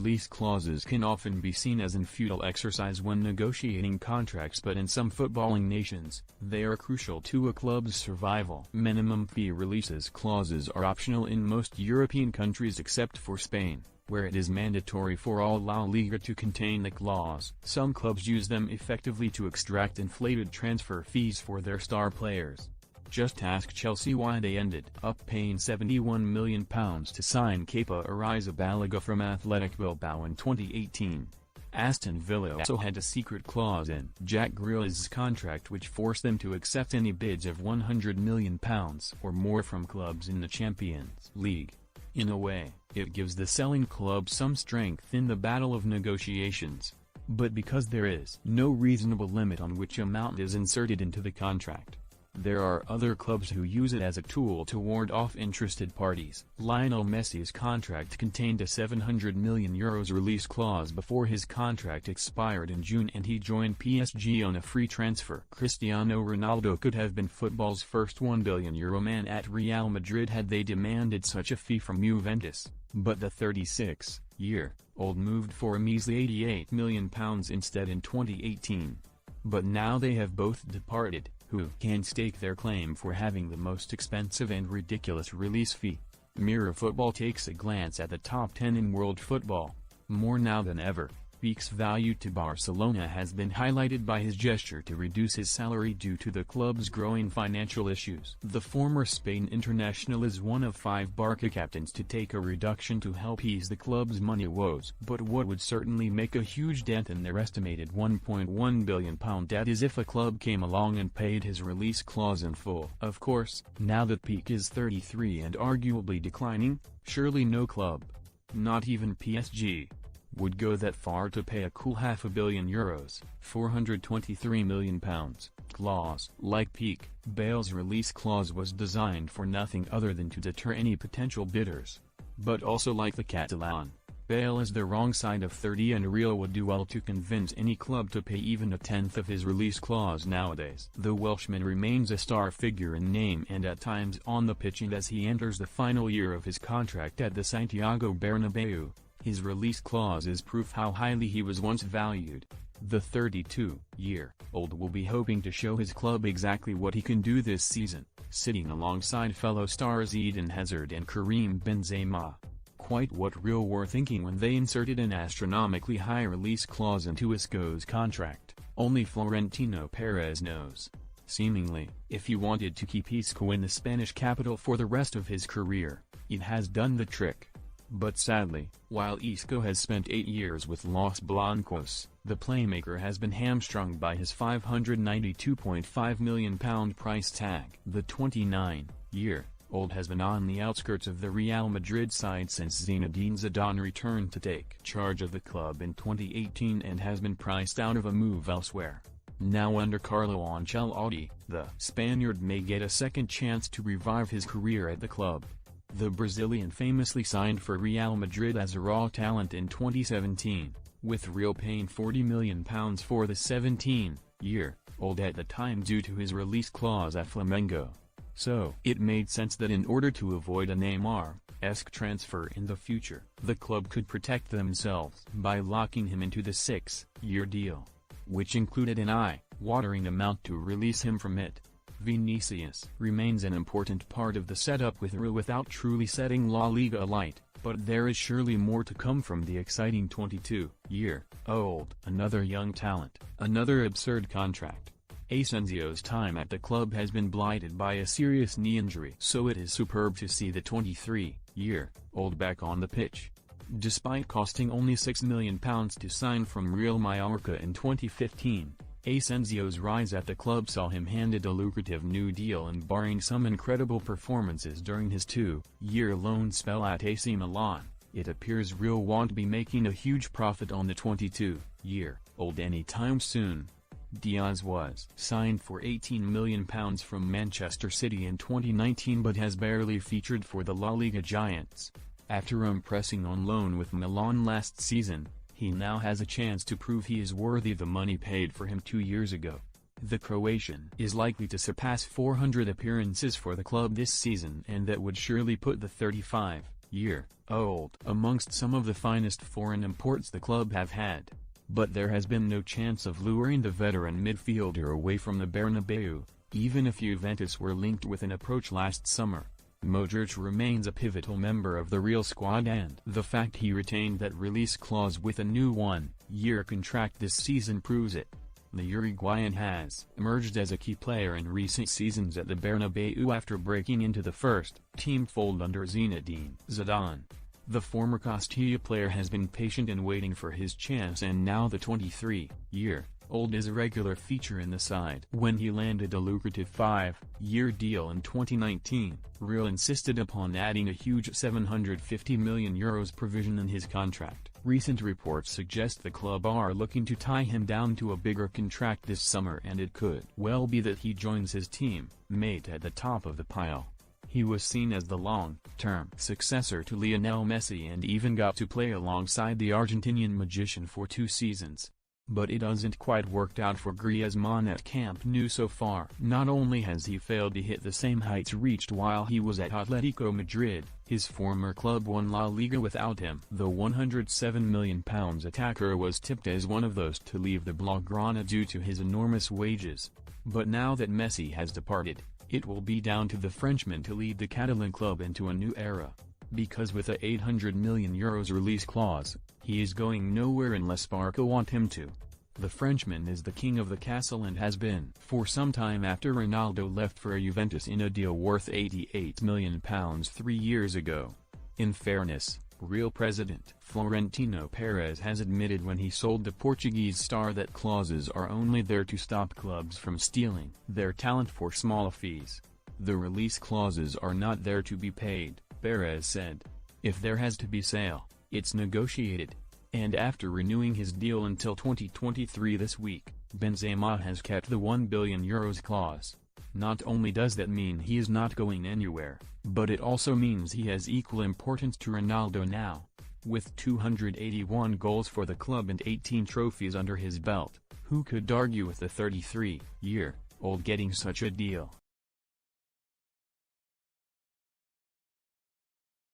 release clauses can often be seen as an futile exercise when negotiating contracts, but in some footballing nations, they are crucial to a club's survival. Minimum fee releases clauses are optional in most European countries except for Spain, where it is mandatory for all La Liga to contain the clause. Some clubs use them effectively to extract inflated transfer fees for their star players. Just ask Chelsea why they ended up paying £71 million to sign Kepa Arrizabalaga from Athletic Bilbao in 2018. Aston Villa also had a secret clause in Jack Grealish's contract which forced them to accept any bids of £100 million or more from clubs in the Champions League. In a way, it gives the selling club some strength in the battle of negotiations. But because there is no reasonable limit on which amount is inserted into the contract, there are other clubs who use it as a tool to ward off interested parties. Lionel Messi's contract contained a €700 million release clause before his contract expired in June and he joined PSG on a free transfer. Cristiano Ronaldo could have been football's first €1 billion man at Real Madrid had they demanded such a fee from Juventus, but the 36-year-old moved for a measly £88 million instead in 2018. But now they have both departed. Who can stake their claim for having the most expensive and ridiculous release fee? Mirror Football takes a glance at the top 10 in world football. More now than ever, Piqué's value to Barcelona has been highlighted by his gesture to reduce his salary due to the club's growing financial issues. The former Spain international is one of 5 Barca captains to take a reduction to help ease the club's money woes. But what would certainly make a huge dent in their estimated £1.1 billion debt is if a club came along and paid his release clause in full. Of course, now that Piqué is 33 and arguably declining, surely no club, not even PSG, would go that far to pay a cool €500 million, £423 million, clause. Like Piqué, Bale's release clause was designed for nothing other than to deter any potential bidders. But also like the Catalan, Bale is the wrong side of 30 and Real would do well to convince any club to pay even a tenth of his release clause nowadays. The Welshman remains a star figure in name and at times on the pitch, and as he enters the final year of his contract at the Santiago Bernabeu, his release clause is proof how highly he was once valued. The 32-year-old will be hoping to show his club exactly what he can do this season, sitting alongside fellow stars Eden Hazard and Karim Benzema. Quite what Real were thinking when they inserted an astronomically high release clause into Isco's contract, only Florentino Perez knows. Seemingly, if he wanted to keep Isco in the Spanish capital for the rest of his career, it has done the trick. But sadly, while Isco has spent 8 years with Los Blancos, the playmaker has been hamstrung by his £592.5 million price tag. The 29-year-old has been on the outskirts of the Real Madrid side since Zinedine Zidane returned to take charge of the club in 2018 and has been priced out of a move elsewhere. Now under Carlo Ancelotti, the Spaniard may get a second chance to revive his career at the club. The Brazilian famously signed for Real Madrid as a raw talent in 2017, with Real paying £40 million for the 17-year-old at the time due to his release clause at Flamengo. So it made sense that in order to avoid a Neymar-esque transfer in the future, the club could protect themselves by locking him into the 6-year deal, which included an eye-watering amount to release him from it. Vinicius remains an important part of the setup with Real without truly setting La Liga alight, but there is surely more to come from the exciting 22-year-old. Another young talent, another absurd contract. Asensio's time at the club has been blighted by a serious knee injury, so it is superb to see the 23-year-old back on the pitch. Despite costing only £6 million to sign from Real Mallorca in 2015, Asensio's rise at the club saw him handed a lucrative new deal, and barring some incredible performances during his 2-year loan spell at AC Milan, it appears Real won't be making a huge profit on the 22-year-old anytime soon. Diaz was signed for £18 million from Manchester City in 2019 but has barely featured for the La Liga giants. After impressing on loan with Milan last season, he now has a chance to prove he is worthy the money paid for him 2 years ago. The Croatian is likely to surpass 400 appearances for the club this season, and that would surely put the 33-year-old amongst some of the finest foreign imports the club have had. But there has been no chance of luring the veteran midfielder away from the Bernabeu, even if Juventus were linked with an approach last summer. Modric remains a pivotal member of the Real squad, and the fact he retained that release clause with a new one-year contract this season proves it. The Uruguayan has emerged as a key player in recent seasons at the Bernabeu after breaking into the first-team fold under Zinedine Zidane. The former Castilla player has been patient in waiting for his chance, and now the 23-year-old is a regular feature in the side. When he landed a lucrative 5-year deal in 2019, Real insisted upon adding a huge €750 million provision in his contract. Recent reports suggest the club are looking to tie him down to a bigger contract this summer, and it could well be that he joins his team mate at the top of the pile. He was seen as the long-term successor to Lionel Messi and even got to play alongside the Argentinian magician for 2 seasons. But it hasn't quite worked out for Griezmann at Camp Nou so far. Not only has he failed to hit the same heights reached while he was at Atletico Madrid, his former club won La Liga without him. The £107 million attacker was tipped as one of those to leave the Blaugrana due to his enormous wages. But now that Messi has departed, it will be down to the Frenchman to lead the Catalan club into a new era. Because with a €800 million release clause, he is going nowhere unless Barca want him to. The Frenchman is the king of the castle and has been for some time after Ronaldo left for Juventus in a deal worth £88 million 3 years ago. In fairness, Real president Florentino Perez has admitted when he sold the Portuguese star that clauses are only there to stop clubs from stealing their talent for small fees. The release clauses are not there to be paid, Perez said. If there has to be sale, it's negotiated. And after renewing his deal until 2023 this week, Benzema has kept the €1 billion clause. Not only does that mean he is not going anywhere, but it also means he has equal importance to Ronaldo now. With 281 goals for the club and 18 trophies under his belt, who could argue with the 33-year-old getting such a deal?